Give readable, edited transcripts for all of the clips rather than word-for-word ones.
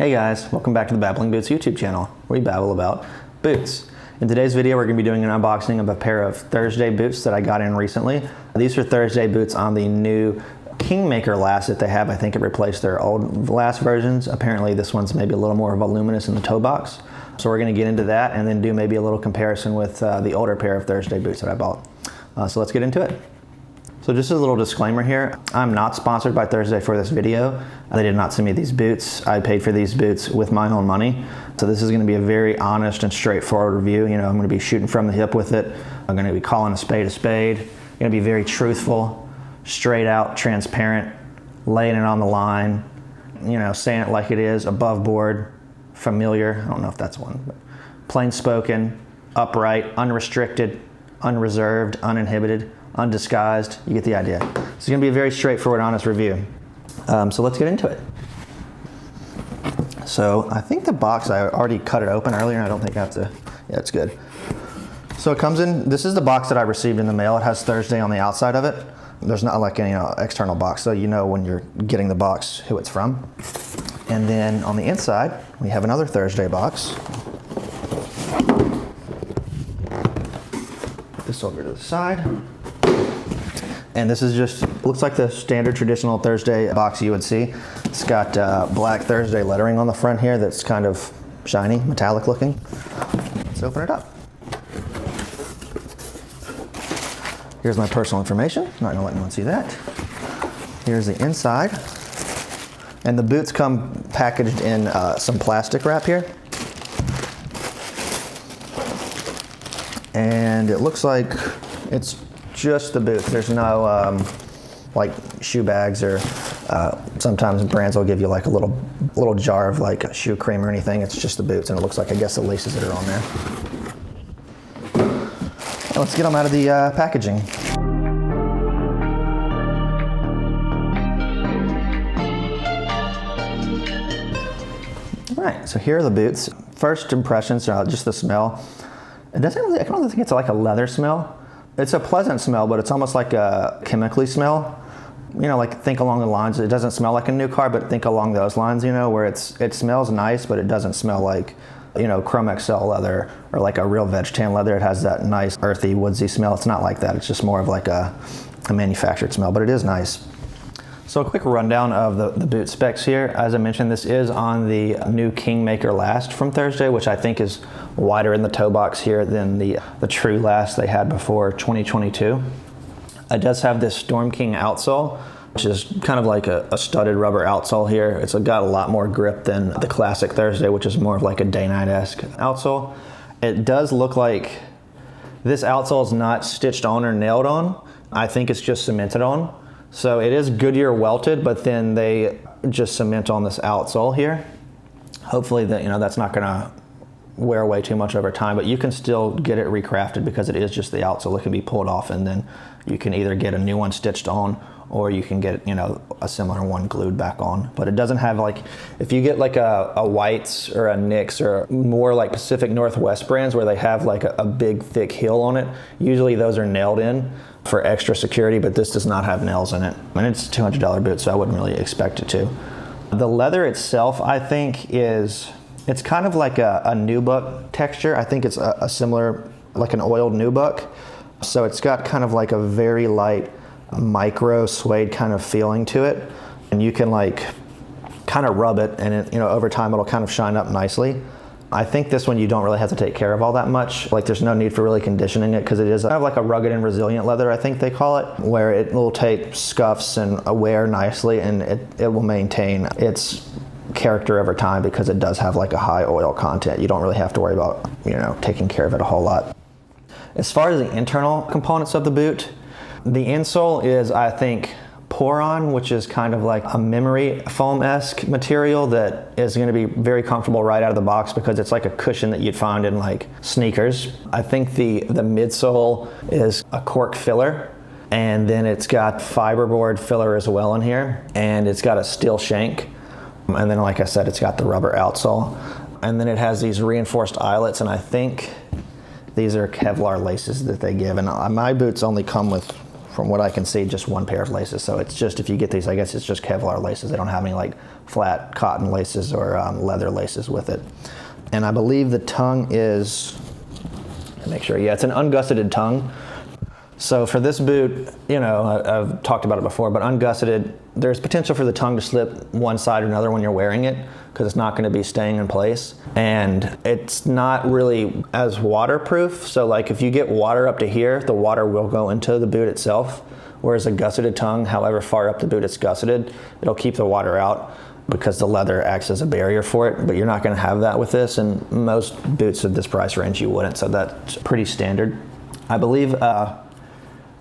Hey guys, welcome back to the Babbling Boots YouTube channel, where we babble about boots. In today's video, we're going to be doing an unboxing of a pair of Thursday boots that I got in recently. These are Thursday boots on the new Kingmaker last that they have. I think it replaced their old last versions. Apparently this one's maybe a little more voluminous in the toe box. So we're going to get into that and then do maybe a little comparison with the older pair of Thursday boots that I bought. So let's get into it. So just a little disclaimer here, I'm not sponsored by Thursday for this video. They did not send me these boots. I paid for these boots with my own money. So this is gonna be a very honest and straightforward review. You know, I'm gonna be shooting from the hip with it. I'm gonna be calling a spade a spade. I'm gonna be very truthful, straight out, transparent, laying it on the line, you know, saying it like it is, above board, familiar, I don't know if that's one, but plain spoken, upright, unrestricted, unreserved, uninhibited, undisguised. You get the idea. It's going to be a very straightforward, honest review. So let's get into it. So I think the box, I already cut it open earlier, and I don't think I have to, yeah, it's good. So it comes in, this is the box that I received in the mail. It has Thursday on the outside of it. There's not like any external box, so you know when you're getting the box who it's from. And then on the inside, we have another Thursday box. Put this over to the side. And this is just, looks like the standard traditional Thursday box you would see. It's got black Thursday lettering on the front here that's kind of shiny, metallic looking. Let's open it up. Here's my personal information. Not gonna let anyone see that. Here's the inside. And the boots come packaged in some plastic wrap here. And it looks like it's just the boots. There's no like shoe bags, or sometimes brands will give you like a little jar of like shoe cream or anything. It's just the boots, and it looks like, I guess, the laces that are on there. And let's get them out of the packaging. All right, so here are the boots. First impressions, just the smell. It doesn't really, I don't think it's like a leather smell. It's a pleasant smell, but it's almost like a chemically smell. You know, like think along the lines, it doesn't smell like a new car, but think along those lines, you know, where it smells nice, but it doesn't smell like, you know, Chrome XL leather or like a real veg tan leather. It has that nice earthy, woodsy smell. It's not like that. It's just more of like a manufactured smell, but it is nice. So a quick rundown of the boot specs here. As I mentioned, this is on the new Kingmaker last from Thursday, which I think is wider in the toe box here than the true last they had before 2022. It does have this StormKing outsole, which is kind of like a studded rubber outsole here. It's got a lot more grip than the classic Thursday, which is more of like a day-night-esque outsole. It does look like this outsole is not stitched on or nailed on. I think it's just cemented on. So it is Goodyear welted, but then they just cement on this outsole here. Hopefully that, you know, that's not gonna wear away too much over time, but you can still get it recrafted because it is just the outsole. It can be pulled off, and then you can either get a new one stitched on, or you can get, you know, a similar one glued back on. But it doesn't have like, if you get like a White's or a Nick's or more like Pacific Northwest brands where they have like a big thick heel on it, usually those are nailed in for extra security, but this does not have nails in it. And it's a $200 boot, so I wouldn't really expect it to. The leather itself, I think, it's kind of like a nubuck texture. I think it's a similar, like an oiled nubuck. So it's got kind of like a very light micro suede kind of feeling to it. And you can like kind of rub it, and it, you know, over time it'll kind of shine up nicely. I think this one you don't really have to take care of all that much. Like there's no need for really conditioning it because it is kind of like a rugged and resilient leather, I think they call it, where it will take scuffs and wear nicely, and it will maintain its character over time because it does have like a high oil content. You don't really have to worry about, you know, taking care of it a whole lot. As far as the internal components of the boot, the insole is, I think, Poron, which is kind of like a memory foam-esque material that is going to be very comfortable right out of the box because it's like a cushion that you'd find in like sneakers. I think the midsole is a cork filler, and then it's got fiberboard filler as well in here, and it's got a steel shank, and then like I said, it's got the rubber outsole, and then it has these reinforced eyelets, and I think these are Kevlar laces that they give, and my boots only come with from what I can see, just one pair of laces. So it's just, if you get these, I guess it's just Kevlar laces. They don't have any like flat cotton laces or leather laces with it. And I believe the tongue is, make sure, yeah, it's an ungusseted tongue. So for this boot, you know, I've talked about it before, but ungusseted, there's potential for the tongue to slip one side or another when you're wearing it, because it's not going to be staying in place. And it's not really as waterproof. So like if you get water up to here, the water will go into the boot itself. Whereas a gusseted tongue, however far up the boot it's gusseted, it'll keep the water out because the leather acts as a barrier for it. But you're not going to have that with this. And most boots of this price range, you wouldn't. So that's pretty standard. I believe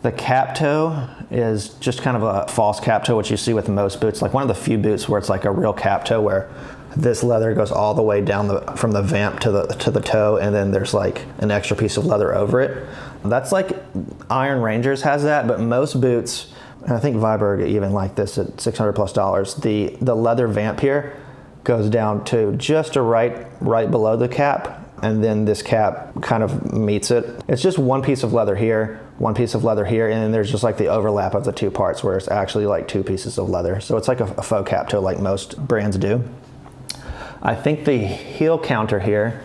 the cap toe is just kind of a false cap toe, which you see with most boots. Like one of the few boots where it's like a real cap toe, where this leather goes all the way down from the vamp to the toe, and then there's like an extra piece of leather over it. That's like Iron Rangers has that, but most boots, and I think Viberg even like this at $600+, the leather vamp here goes down to just right below the cap, and then this cap kind of meets it. It's just one piece of leather here, one piece of leather here, and then there's just like the overlap of the two parts where it's actually like two pieces of leather. So it's like a faux cap toe like most brands do. I think the heel counter here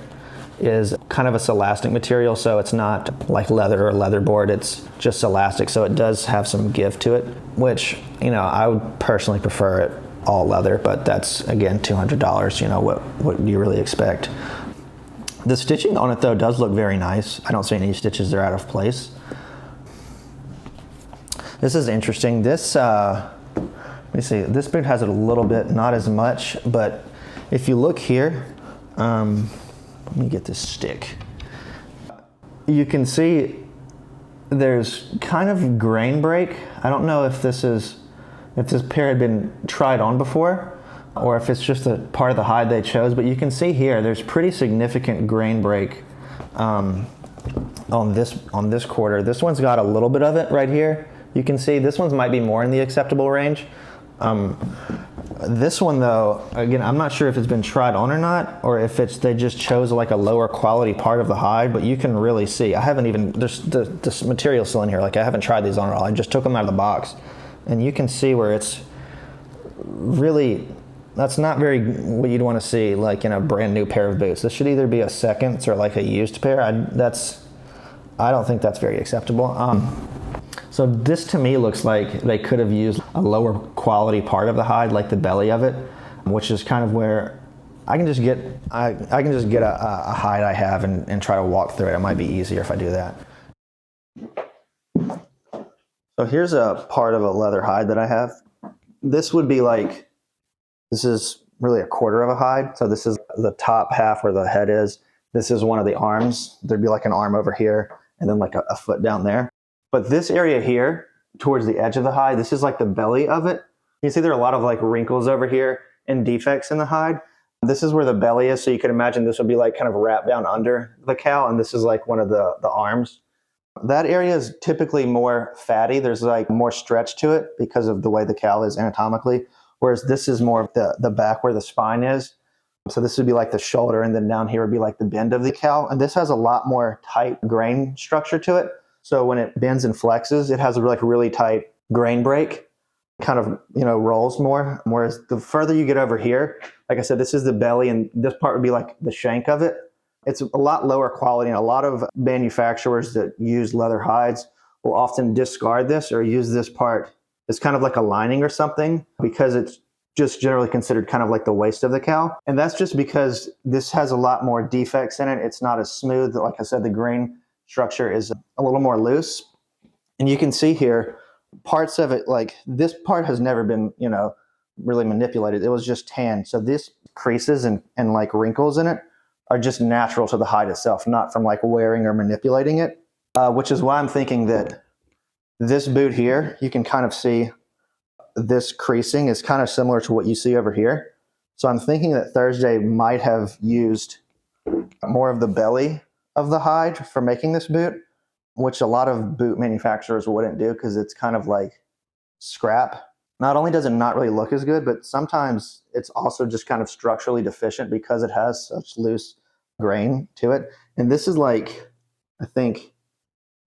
is kind of a elastic material, so it's not like leather or leatherboard, it's just elastic, so it does have some give to it, which, you know, I would personally prefer it all leather, but that's, again, $200, you know, what do you really expect? The stitching on it, though, does look very nice. I don't see any stitches that are out of place. This is interesting. This, let me see, this boot has it a little bit, not as much, but if you look here, let me get this stick. You can see there's kind of grain break. I don't know if this pair had been tried on before, or if it's just a part of the hide they chose, but you can see here there's pretty significant grain break on this quarter. This one's got a little bit of it right here. You can see this one's might be more in the acceptable range. This one, though, again, I'm not sure if it's been tried on or not, or if they just chose like a lower quality part of the hide, but you can really see. I haven't even, there's this material still in here, like I haven't tried these on at all. I just took them out of the box, and you can see where it's really, that's not very what you'd want to see like in a brand new pair of boots. This should either be a seconds or like a used pair. I don't think that's very acceptable. So this to me looks like they could have used a lower quality part of the hide, like the belly of it, which is kind of where I can just get a hide I have and try to walk through it. It might be easier if I do that. So here's a part of a leather hide that I have. This would be like, this is really a quarter of a hide. So this is the top half where the head is. This is one of the arms. There'd be like an arm over here and then like a foot down there. But this area here, towards the edge of the hide, this is like the belly of it. You see there are a lot of like wrinkles over here and defects in the hide. This is where the belly is, so you can imagine this would be like kind of wrapped down under the cowl, and this is like one of the arms. That area is typically more fatty. There's like more stretch to it because of the way the cowl is anatomically, whereas this is more of the back where the spine is. So this would be like the shoulder, and then down here would be like the bend of the cowl. And this has a lot more tight grain structure to it. So when it bends and flexes, it has a like really tight grain break, kind of, you know, rolls more. Whereas the further you get over here, like I said, this is the belly, and this part would be like the shank of it. It's a lot lower quality, and a lot of manufacturers that use leather hides will often discard this or use this part as kind of like a lining or something, because it's just generally considered kind of like the waist of the cowl. And that's just because this has a lot more defects in it. It's not as smooth. Like I said, the grain structure is a little more loose. And you can see here parts of it, like this part has never been, you know, really manipulated. It was just tanned. So these creases and like wrinkles in it are just natural to the hide itself, not from like wearing or manipulating it, which is why I'm thinking that this boot here, you can kind of see this creasing is kind of similar to what you see over here. So I'm thinking that Thursday might have used more of the belly of the hide for making this boot, which a lot of boot manufacturers wouldn't do because it's kind of like scrap. Not only does it not really look as good, but sometimes it's also just kind of structurally deficient because it has such loose grain to it. And this is like, I think,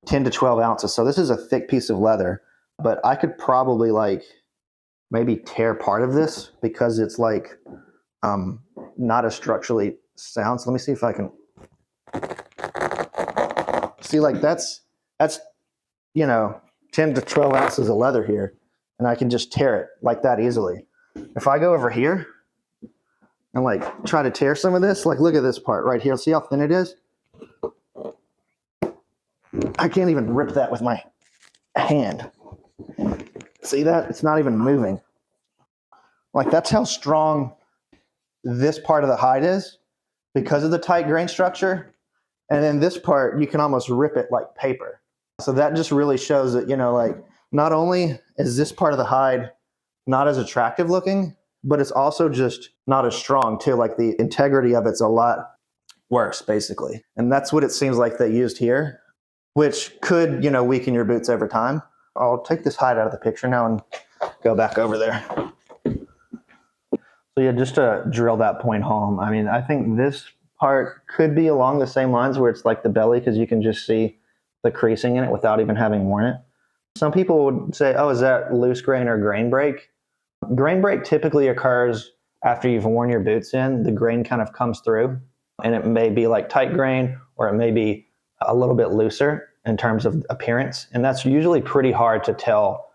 10 to 12 ounces. So this is a thick piece of leather. but I could probably like maybe tear part of this because it's like not as structurally sound. So let me see if I can see, like that's 10 to 12 ounces of leather here, and I can just tear it like that easily. If I go over here and like try to tear some of this, like look at this part right here. See how thin it is? I can't even rip that with my hand. See that? It's not even moving. Like that's how strong this part of the hide is because of the tight grain structure. And then this part, you can almost rip it like paper. So that just really shows that, like not only is this part of the hide not as attractive looking, but it's also just not as strong too. Like the integrity of it's a lot worse, basically. And that's what it seems like they used here, which could, weaken your boots over time. I'll take this hide out of the picture now and go back over there. So yeah, just to drill that point home, I mean, I think this part could be along the same lines where it's like the belly, because you can just see the creasing in it without even having worn it. Some people would say, oh, is that loose grain or grain break? Grain break typically occurs after you've worn your boots in. The grain kind of comes through, and it may be like tight grain, or it may be a little bit looser in terms of appearance. And that's usually pretty hard to tell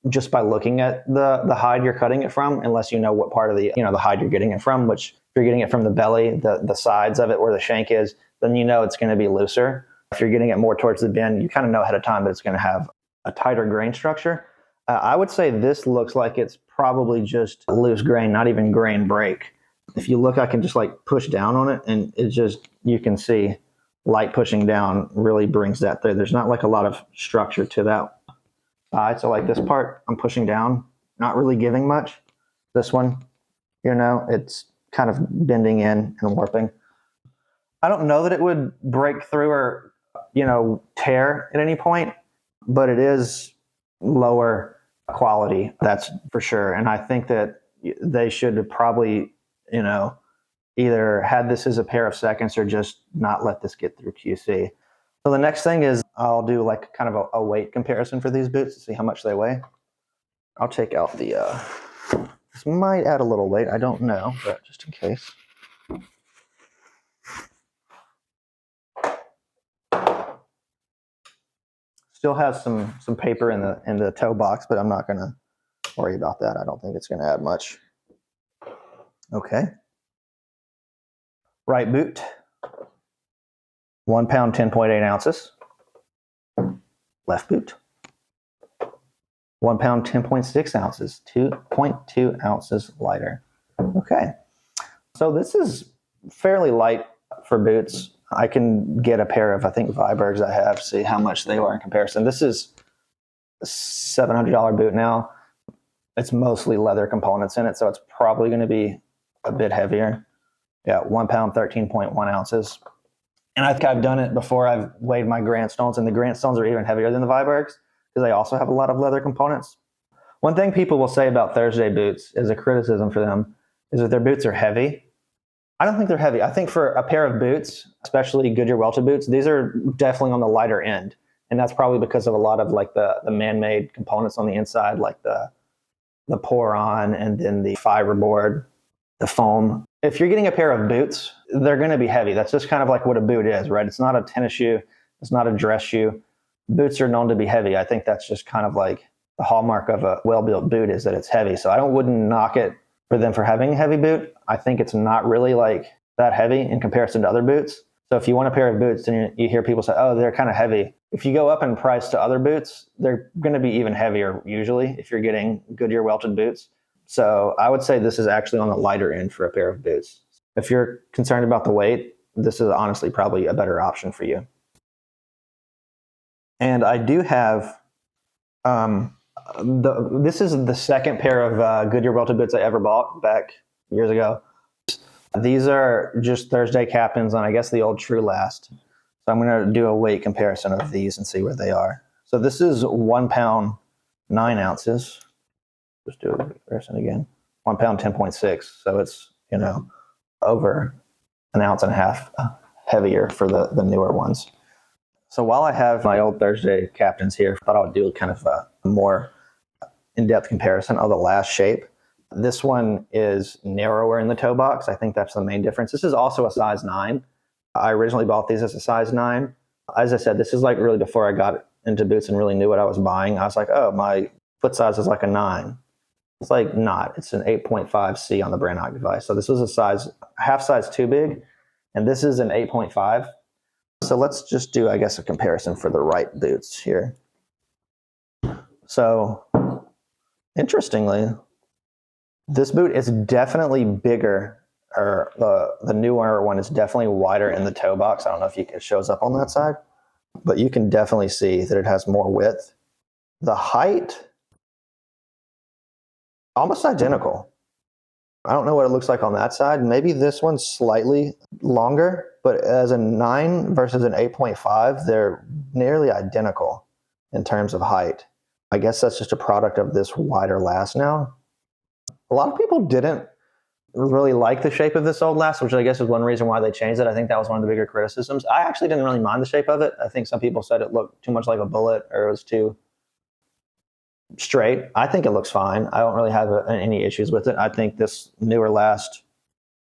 just by looking at the hide you're cutting it from, unless you know what part of the the hide you're getting it from. Which if you're getting it from the belly, the sides of it where the shank is, then it's going to be looser. If you're getting it more towards the bend, you kind of know ahead of time that it's going to have a tighter grain structure. I would say this looks like it's probably just loose grain, not even grain break. If you look, I can just like push down on it, and it just, you can see light pushing down really brings that through. There's not like a lot of structure to that side. So like this part, I'm pushing down, not really giving much. This one, it's kind of bending in and warping. I don't know that it would break through or, tear at any point, but it is lower quality, that's for sure. And I think that they should probably, either had this as a pair of seconds or just not let this get through QC. So the next thing is I'll do like kind of a weight comparison for these boots to see how much they weigh. I'll take out this might add a little weight, I don't know, but just in case. Still has some paper in the toe box, but I'm not gonna worry about that. I don't think it's gonna add much. Okay. Right boot, 1 pound, 10.8 ounces. Left boot, 1 pound, 10.6 ounces, 2.2 ounces lighter. Okay. So this is fairly light for boots. I can get a pair of, I think, Vibergs I have, see how much they are in comparison. This is a $700 boot now. It's mostly leather components in it, so it's probably going to be a bit heavier. Yeah, 1 pound, 13.1 ounces. And I think I've done it before. I've weighed my grandstones, and the grandstones are even heavier than the Vibergs because they also have a lot of leather components. One thing people will say about Thursday boots as a criticism for them is that their boots are heavy. I don't think they're heavy. I think for a pair of boots, especially Goodyear welted boots, these are definitely on the lighter end. And that's probably because of a lot of like the man-made components on the inside, like the pour-on and then the fiberboard, the foam. If you're getting a pair of boots, they're going to be heavy. That's just kind of like what a boot is, right? It's not a tennis shoe. It's not a dress shoe. Boots are known to be heavy. I think that's just kind of like the hallmark of a well-built boot is that it's heavy. So I wouldn't knock it for them for having a heavy boot. I think it's not really like that heavy in comparison to other boots. So if you want a pair of boots and you hear people say, oh, they're kind of heavy. If you go up in price to other boots, they're going to be even heavier usually if you're getting Goodyear welted boots. So I would say this is actually on the lighter end for a pair of boots. If you're concerned about the weight, this is honestly probably a better option for you. And I do have, this is the second pair of Goodyear welted boots I ever bought back years ago. These are just Thursday Captains on, I guess, the old True Last. So I'm going to do a weight comparison of these and see where they are. So this is 1 pound, 9 ounces. Just do a comparison again. 1 pound, 10.6. So it's, over an ounce and a half heavier for the newer ones. So while I have my old Thursday captains here, I thought I would do kind of a more in-depth comparison of the last shape. This one is narrower in the toe box. I think that's the main difference. This is also a size 9. I originally bought these as a size 9. As I said, this is like really before I got into boots and really knew what I was buying. I was like, oh, my foot size is like a 9. It's like not. It's an 8.5C on the Brannock device. So this was a half size too big, and this is an 8.5. So let's just do, I guess, a comparison for the right boots here. So interestingly, this boot is definitely bigger, or the newer one is definitely wider in the toe box. I don't know if it shows up on that side, but you can definitely see that it has more width. The height, almost identical. I don't know what it looks like on that side. Maybe this one's slightly longer, but as a 9 versus an 8.5, they're nearly identical in terms of height. I guess that's just a product of this wider last now. A lot of people didn't really like the shape of this old last, which I guess is one reason why they changed it. I think that was one of the bigger criticisms. I actually didn't really mind the shape of it. I think some people said it looked too much like a bullet or it was too straight. I think it looks fine. I don't really have any issues with it. I think this newer last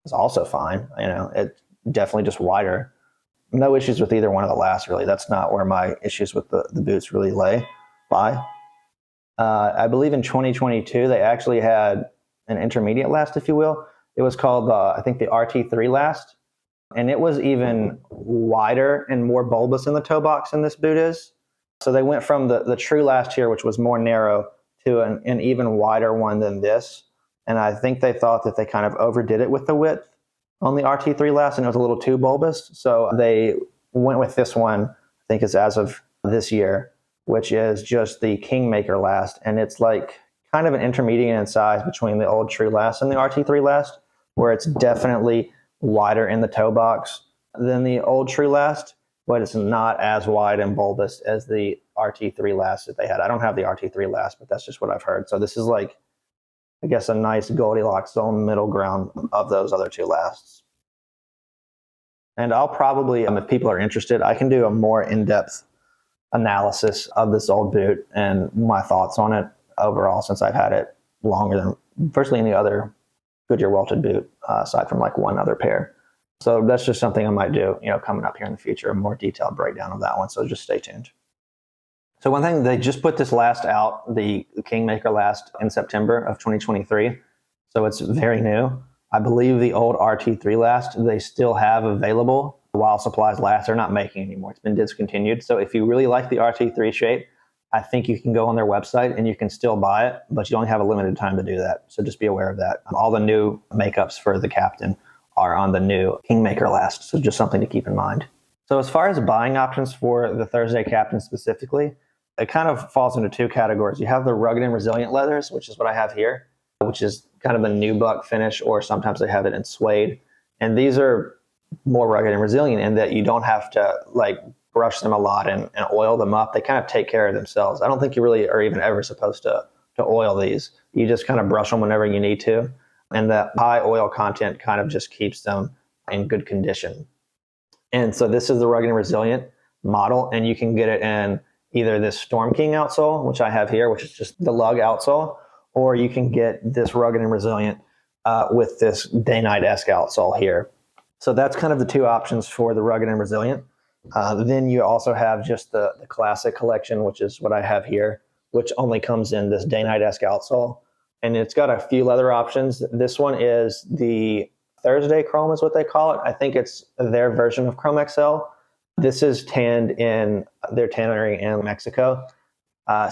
is also fine. It's definitely just wider. No issues with either one of the last, really. That's not where my issues with the boots really lie. I believe in 2022, they actually had an intermediate last, if you will. It was called, I think, the RT3 last. And it was even wider and more bulbous in the toe box than this boot is. So they went from the true last here, which was more narrow, to an even wider one than this. And I think they thought that they kind of overdid it with the width on the RT3 last, and it was a little too bulbous. So they went with this one, I think it's as of this year, which is just the Kingmaker last. And it's like kind of an intermediate in size between the old true last and the RT3 last, where it's definitely wider in the toe box than the old true last, but it's not as wide and bulbous as the RT3 last that they had. I don't have the RT3 last, but that's just what I've heard. So this is like, I guess, a nice Goldilocks zone middle ground of those other two lasts. And I'll probably, if people are interested, I can do a more in-depth analysis of this old boot and my thoughts on it overall, since I've had it longer than virtually any other Goodyear welted boot, aside from like one other pair. So that's just something I might do, coming up here in the future, a more detailed breakdown of that one. So just stay tuned. So one thing, they just put this last out, the Kingmaker last, in September of 2023. So it's very new. I believe the old RT3 last, they still have available while supplies last. They're not making anymore. It's been discontinued. So if you really like the RT3 shape, I think you can go on their website and you can still buy it, but you only have a limited time to do that. So just be aware of that. All the new makeups for the Captain are on the new Kingmaker last. So just something to keep in mind. So as far as buying options for the Thursday Captain specifically, it kind of falls into two categories. You have the rugged and resilient leathers, which is what I have here, which is kind of the nubuck finish, or sometimes they have it in suede. And these are more rugged and resilient in that you don't have to like brush them a lot and oil them up. They kind of take care of themselves. I don't think you really are even ever supposed to oil these. You just kind of brush them whenever you need to. And the high oil content kind of just keeps them in good condition. And so this is the rugged and resilient model, and you can get it in either this StormKing outsole, which I have here, which is just the lug outsole, or you can get this rugged and resilient with this day-night-esque outsole here. So that's kind of the two options for the rugged and resilient. Then you also have just the classic collection, which is what I have here, which only comes in this day-night-esque outsole. And it's got a few leather options. This one is the Thursday Chrome is what they call it. I think it's their version of Chrome XL. This is tanned in their tannery in Mexico.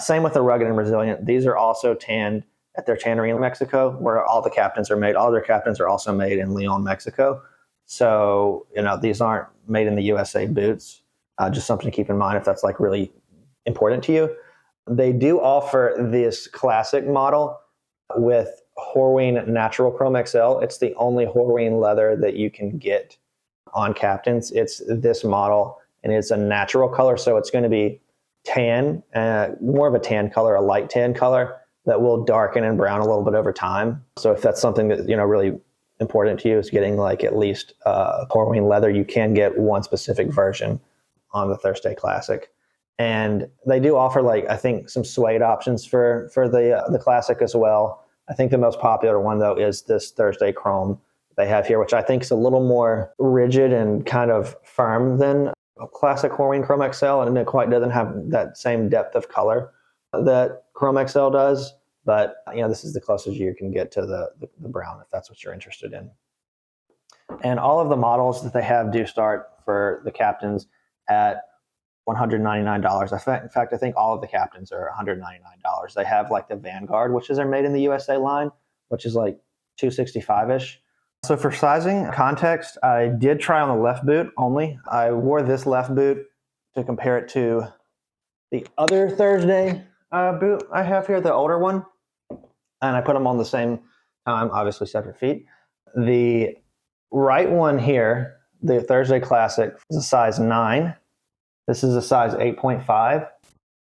Same with the rugged and resilient. These are also tanned at their tannery in Mexico, where all the Captains are made. All their Captains are also made in Leon, Mexico. So, these aren't made in the USA boots. Just something to keep in mind if that's like really important to you. They do offer this classic model with Horween Natural Chrome XL. It's the only Horween leather that you can get on Captains. It's this model, and it's a natural color, so it's going to be tan, more of a tan color, a light tan color that will darken and brown a little bit over time. So if that's something that really important to you, is getting like at least Horween leather, you can get one specific version on the Thursday Classic. And they do offer, like, I think some suede options for the Classic as well. I think the most popular one, though, is this Thursday Chrome they have here, which I think is a little more rigid and kind of firm than a classic Horween Chrome XL, and it quite doesn't have that same depth of color that Chrome XL does. But this is the closest you can get to the brown, if that's what you're interested in. And all of the models that they have do start for the Captains at $199. In fact, I think all of the Captains are $199. They have like the Vanguard, which is their Made in the USA line, which is like $265-ish. So for sizing context, I did try on the left boot only. I wore this left boot to compare it to the other Thursday boot I have here, the older one. And I put them on the same time, obviously separate feet. The right one here, the Thursday Classic, is a size 9. This is a size 8.5.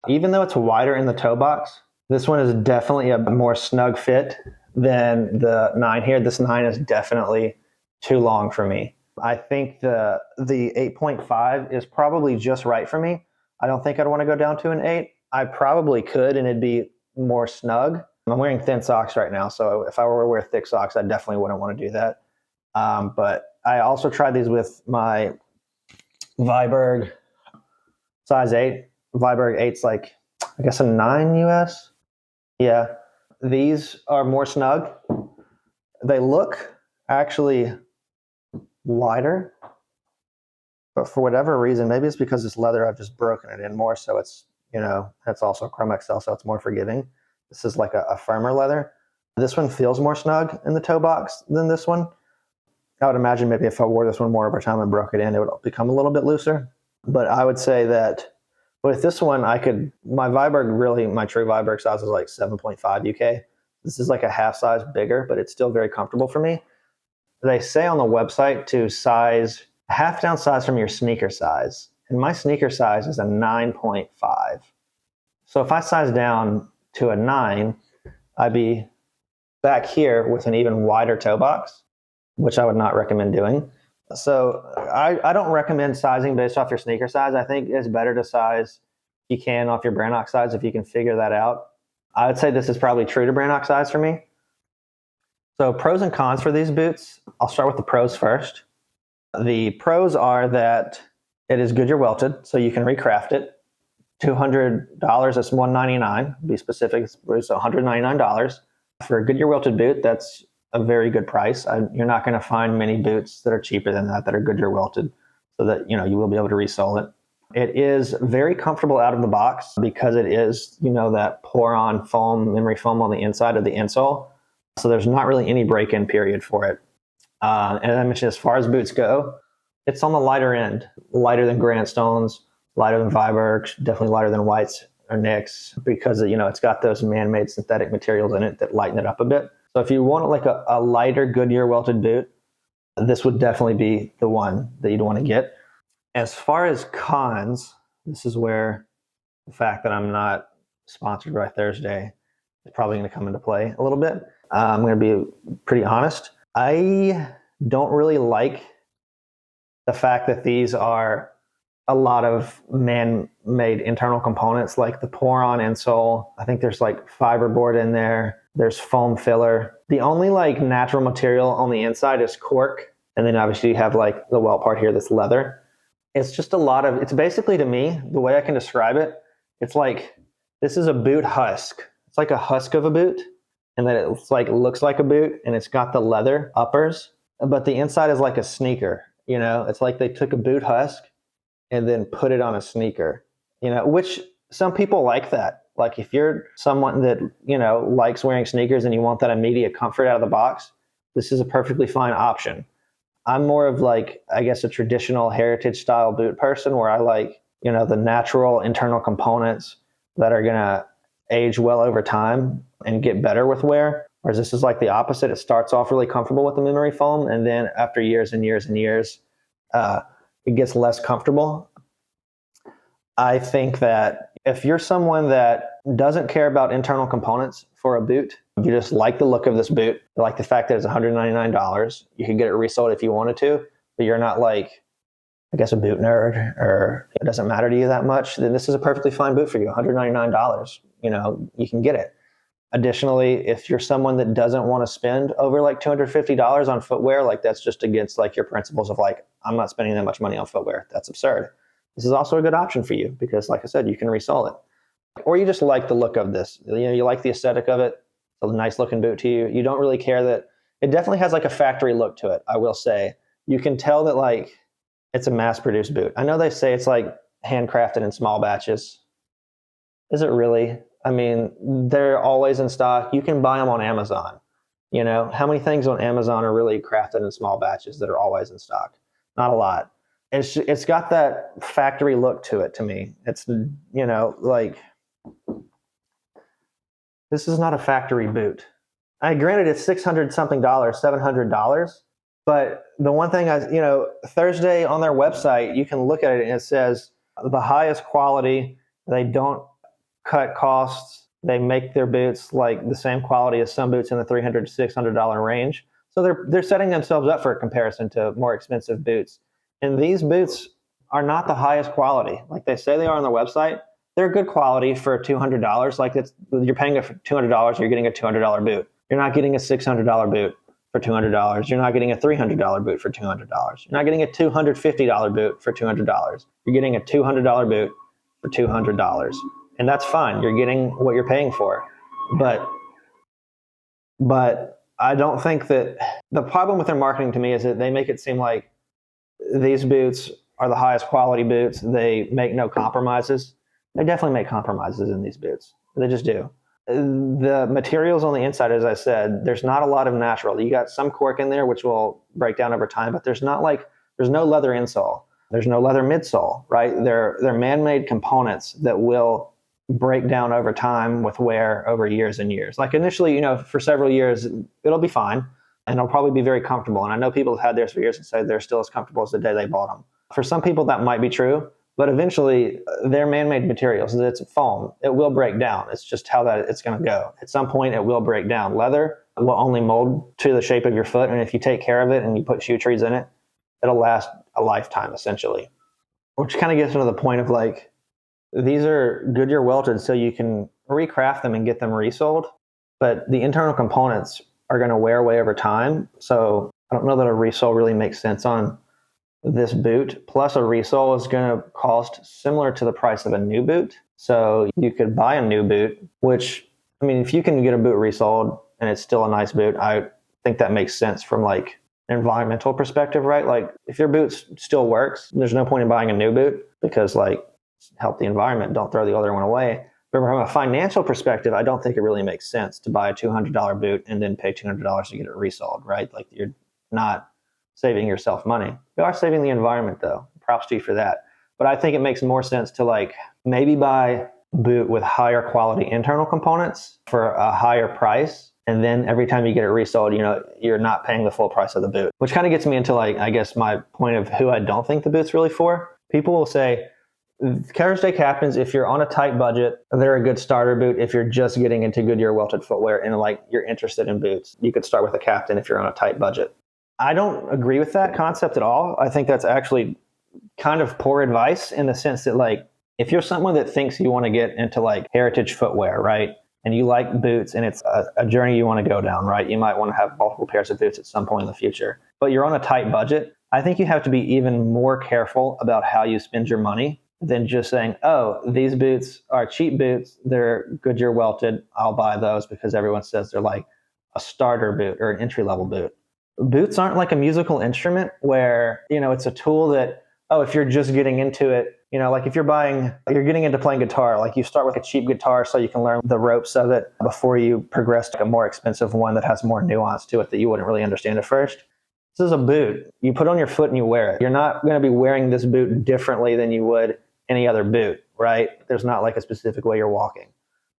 Even though it's wider in the toe box, this one is definitely a more snug fit than the 9 here. This 9 is definitely too long for me. I think the 8.5 is probably just right for me. I don't think I'd want to go down to an 8. I probably could, and it'd be more snug. I'm wearing thin socks right now, so if I were to wear thick socks, I definitely wouldn't want to do that. But I also tried these with my Viberg size 8. Viberg 8's like, I guess, a 9 US. Yeah. These are more snug. They look actually wider, but for whatever reason, maybe it's because it's leather, I've just broken it in more, so it's, that's also Chrome XL, so it's more forgiving. This is like a firmer leather. This one feels more snug in the toe box than this one. I would imagine maybe if I wore this one more over time and broke it in, it would become a little bit looser. But I would say that with this one, my Viberg, really, my true Viberg size is like 7.5 UK. This is like a half size bigger, but it's still very comfortable for me. They say on the website to size, half down size from your sneaker size. And my sneaker size is a 9.5. So if I size down to a 9, I'd be back here with an even wider toe box, which I would not recommend doing. So I don't recommend sizing based off your sneaker size. I think it's better to size, if you can, off your Brannock size if you can figure that out. I would say this is probably true to Brannock size for me. So pros and cons for these boots. I'll start with the pros first. The pros are that it is Goodyear welted, so you can recraft it. $200 is $199. Be specific, it's $199 for a Goodyear welted boot. That's a very good price. You're not going to find many boots that are cheaper than that are Goodyear welted, so that you will be able to resole it. It is very comfortable out of the box because it is that pour-on foam, memory foam on the inside of the insole. So there's not really any break-in period for it. And as I mentioned, as far as boots go, it's on the lighter end, lighter than Granite Stones, lighter than Viberg, definitely lighter than Whites or Nicks, because it's got those man-made synthetic materials in it that lighten it up a bit. So if you want like a lighter Goodyear welted boot, this would definitely be the one that you'd want to get. As far as cons, this is where the fact that I'm not sponsored by Thursday is probably going to come into play a little bit. I'm going to be pretty honest. I don't really like the fact that these are a lot of man-made internal components, like the pour-on insole. I think there's like fiberboard in there. There's foam filler. The only like natural material on the inside is cork. And then obviously you have like the welt part here that's leather. It's just it's basically, to me, the way I can describe it, it's like, this is a boot husk. It's like a husk of a boot, and then it's like, looks like a boot, and it's got the leather uppers, but the inside is like a sneaker. It's like they took a boot husk and then put it on a sneaker, which some people like that. Like if you're someone that, likes wearing sneakers and you want that immediate comfort out of the box, this is a perfectly fine option. I'm more of like, I guess, a traditional heritage style boot person where I like, the natural internal components that are going to age well over time and get better with wear. Whereas this is like the opposite. It starts off really comfortable with the memory foam, and then after years and years and years, it gets less comfortable. I think that if you're someone that doesn't care about internal components for a boot, you just like the look of this boot, you like the fact that it's $199. You can get it resold if you wanted to, but you're not like I guess, a boot nerd, or it doesn't matter to you that much, then this is a perfectly fine boot for you. $199, you can get it. Additionally, if you're someone that doesn't want to spend over like $250 on footwear, like that's just against like your principles of like, I'm not spending that much money on footwear. That's absurd. This is also a good option for you because, like I said, you can resell it. Or you just like the look of this. You like the aesthetic of it. It's a nice looking boot to you. You don't really care that it definitely has like a factory look to it, I will say. You can tell that like it's a mass produced boot. I know they say it's like handcrafted in small batches. Is it really? I mean, they're always in stock. You can buy them on Amazon. How many things on Amazon are really crafted in small batches that are always in stock? Not a lot. It's got that factory look to it to me. It's, like, this is not a factory boot. Granted, it's $600 something, $700. But the one thing Thursday on their website, you can look at it and it says the highest quality. They don't cut costs. They make their boots like the same quality as some boots in the $300 to $600 range. So they're setting themselves up for a comparison to more expensive boots. And these boots are not the highest quality, like they say they are on their website. They're good quality for $200. Like you're paying $200, you're getting a $200 boot. You're not getting a $600 boot for $200. You're not getting a $300 boot for $200. You're not getting a $250 boot for $200. You're getting a $200 boot for $200. And that's fine. You're getting what you're paying for. But I don't think that the problem with their marketing to me is that they make it seem like these boots are the highest quality boots. They make no compromises. They definitely make compromises in these boots. They just do. The materials on the inside, as I said, there's not a lot of natural. You got some cork in there, which will break down over time, but there's no leather insole. There's no leather midsole, right? They're man-made components that will break down over time with wear over years and years. Like initially, for several years, it'll be fine and it'll probably be very comfortable. And I know people have had theirs for years and say they're still as comfortable as the day they bought them. For some people, that might be true, but eventually they're man-made materials. It's foam. It will break down. It's just how it's going to go. At some point, it will break down. Leather will only mold to the shape of your foot. And if you take care of it and you put shoe trees in it, it'll last a lifetime, essentially. Which kind of gets into the point of like, these are Goodyear welted so you can recraft them and get them resold, but the internal components are going to wear away over time. So I don't know that a resole really makes sense on this boot. Plus a resole is going to cost similar to the price of a new boot. So you could buy a new boot, which, I mean, if you can get a boot resold and it's still a nice boot, I think that makes sense from like an environmental perspective, right? Like if your boot still works, there's no point in buying a new boot because like, help the environment, don't throw the other one away. But from a financial perspective, I don't think it really makes sense to buy a $200 boot and then pay $200 to get it resold, right? Like you're not saving yourself money. You are saving the environment though. Props to you for that. But I think it makes more sense to like maybe buy a boot with higher quality internal components for a higher price. And then every time you get it resold, you're not paying the full price of the boot, which kind of gets me into like, I guess my point of who I don't think the boot's really for. People will say, Thursday captains, if you're on a tight budget, they're a good starter boot. If you're just getting into Goodyear welted footwear and like you're interested in boots, you could start with a captain if you're on a tight budget. I don't agree with that concept at all. I think that's actually kind of poor advice in the sense that like, if you're someone that thinks you want to get into like heritage footwear, right? And you like boots and it's a journey you want to go down, right? You might want to have multiple pairs of boots at some point in the future, but you're on a tight budget. I think you have to be even more careful about how you spend your money than just saying, oh, these boots are cheap boots. They're Goodyear welted. I'll buy those because everyone says they're like a starter boot or an entry-level boot. Boots aren't like a musical instrument where, it's a tool that, oh, if you're just getting into it, like if you're getting into playing guitar, like you start with a cheap guitar so you can learn the ropes of it before you progress to a more expensive one that has more nuance to it that you wouldn't really understand at first. This is a boot. You put on your foot and you wear it. You're not going to be wearing this boot differently than you would any other boot, right? There's not like a specific way you're walking.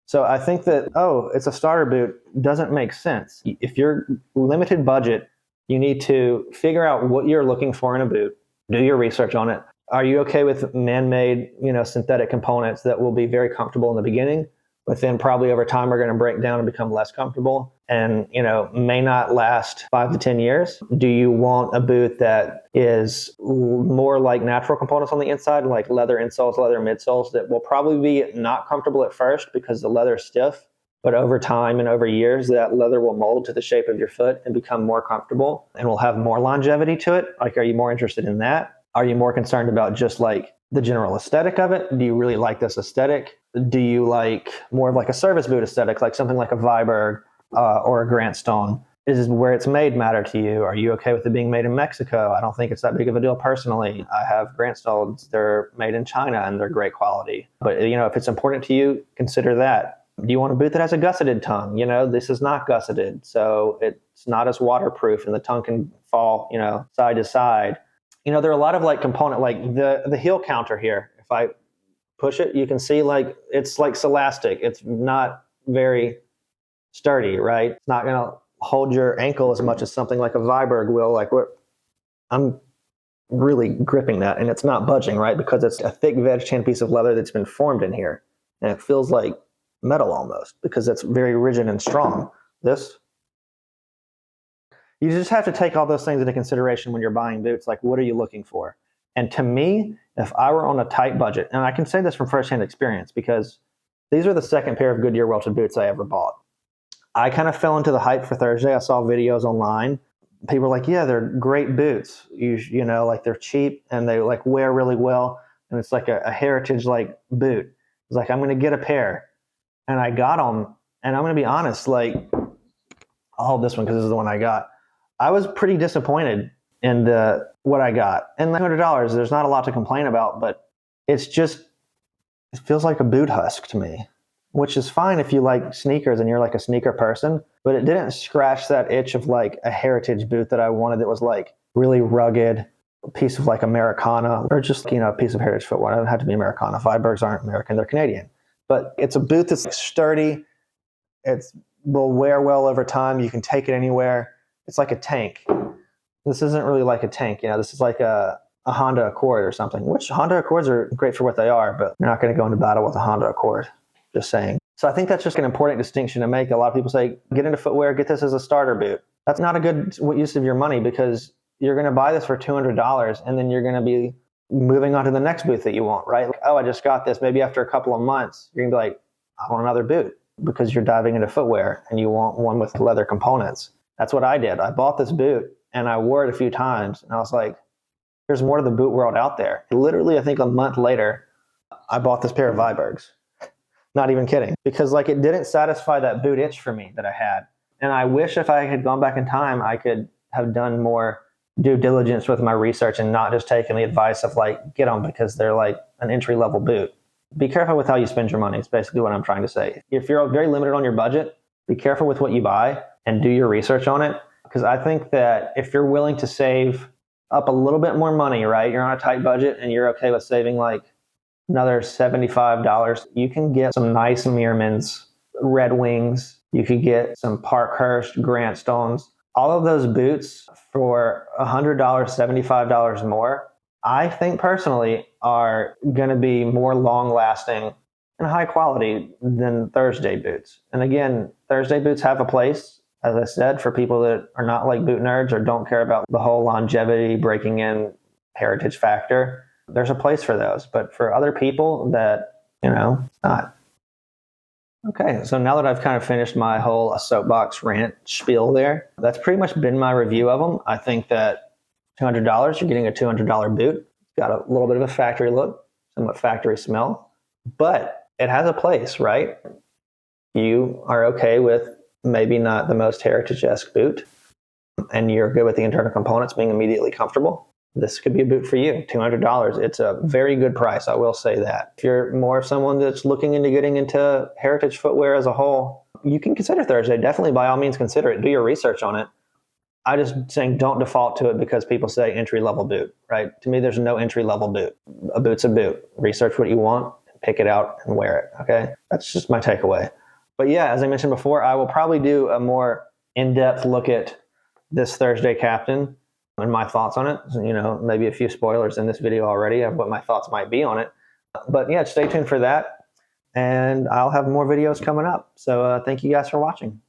So I think that, oh, it's a starter boot doesn't make sense. If you're limited budget, you need to figure out what you're looking for in a boot, do your research on it. Are you okay with man-made, synthetic components that will be very comfortable in the beginning? but then probably over time are going to break down and become less comfortable and, may not last 5 to 10 years. Do you want a boot that is more like natural components on the inside, like leather insoles, leather midsoles, that will probably be not comfortable at first because the leather is stiff, but over time and over years, that leather will mold to the shape of your foot and become more comfortable and will have more longevity to it? Like, are you more interested in that? Are you more concerned about just like the general aesthetic of it? Do you really like this aesthetic? Do you like more of like a service boot aesthetic, like something like a Viberg or a Grant Stone? Is where it's made matter to you? Are you okay with it being made in Mexico? I don't think it's that big of a deal personally. I have Grant Stones. They're made in China and they're great quality. But, if it's important to you, consider that. Do you want a boot that has a gusseted tongue? This is not gusseted, so it's not as waterproof and the tongue can fall, side to side. There are a lot of like component, like the heel counter here. If I push it, you can see like it's like celastic. It's not very sturdy, right? It's not going to hold your ankle as much as something like a Viberg will. Like I'm really gripping that and it's not budging, right? Because it's a thick veg-tan piece of leather that's been formed in here. And it feels like metal almost because it's very rigid and strong. You just have to take all those things into consideration when you're buying boots. Like, what are you looking for? And to me, if I were on a tight budget, and I can say this from firsthand experience because these are the second pair of Goodyear welted boots I ever bought. I kind of fell into the hype for Thursday. I saw videos online. People were like, yeah, they're great boots. Like they're cheap and they like wear really well. And it's like a heritage like boot. It's like, I'm going to get a pair. And I got them. And I'm going to be honest, like, I'll hold this one because this is the one I got. I was pretty disappointed in what I got. And $100, there's not a lot to complain about, but it feels like a boot husk to me, which is fine if you like sneakers and you're like a sneaker person, but it didn't scratch that itch of like a heritage boot that I wanted that was like really rugged, a piece of like Americana, or just, a piece of heritage footwear. It doesn't have to be Americana. Vibergs aren't American, they're Canadian. But it's a boot that's sturdy. It will wear well over time. You can take it anywhere. It's like a tank. This isn't really like a tank. This is like a Honda Accord or something, which Honda Accords are great for what they are, but you're not going to go into battle with a Honda Accord. Just saying. So I think that's just an important distinction to make. A lot of people say, get into footwear, get this as a starter boot. That's not a good use of your money because you're going to buy this for $200 and then you're going to be moving on to the next boot that you want, right? Like, oh, I just got this. Maybe after a couple of months, you're going to be like, I want another boot because you're diving into footwear and you want one with leather components. That's what I did. I bought this boot and I wore it a few times and I was like, there's more to the boot world out there. Literally, I think a month later, I bought this pair of Vibergs. Not even kidding. Because like it didn't satisfy that boot itch for me that I had. And I wish if I had gone back in time, I could have done more due diligence with my research and not just taken the advice of like, get them because they're like an entry level boot. Be careful with how you spend your money. It's basically what I'm trying to say. If you're very limited on your budget, be careful with what you buy and do your research on it. Because I think that if you're willing to save up a little bit more money, right? You're on a tight budget and you're okay with saving like another $75, you can get some nice Meermans, Red Wings. You could get some Parkhurst, Grant Stones. All of those boots for $100, $75 more, I think personally are going to be more long lasting and high quality than Thursday boots. And again, Thursday boots have a place, as I said, for people that are not like boot nerds or don't care about the whole longevity, breaking in heritage factor. There's a place for those. But for other people that, not. Okay, so now that I've kind of finished my whole soapbox rant spiel there, that's pretty much been my review of them. I think that $200, you're getting a $200 boot. It's got a little bit of a factory look, somewhat factory smell, but it has a place, right? You are okay with maybe not the most heritage-esque boot, and you're good with the internal components being immediately comfortable. This could be a boot for you, $200. It's a very good price, I will say that. If you're more of someone that's looking into getting into heritage footwear as a whole, you can consider Thursday. Definitely, by all means, consider it. Do your research on it. I just saying don't default to it because people say entry-level boot, right? To me, there's no entry-level boot. A boot's a boot. Research what you want, pick it out, and wear it, okay? That's just my takeaway. But yeah, as I mentioned before, I will probably do a more in-depth look at this Thursday Captain and my thoughts on it. Maybe a few spoilers in this video already of what my thoughts might be on it. But yeah, stay tuned for that. and I'll have more videos coming up. So thank you guys for watching.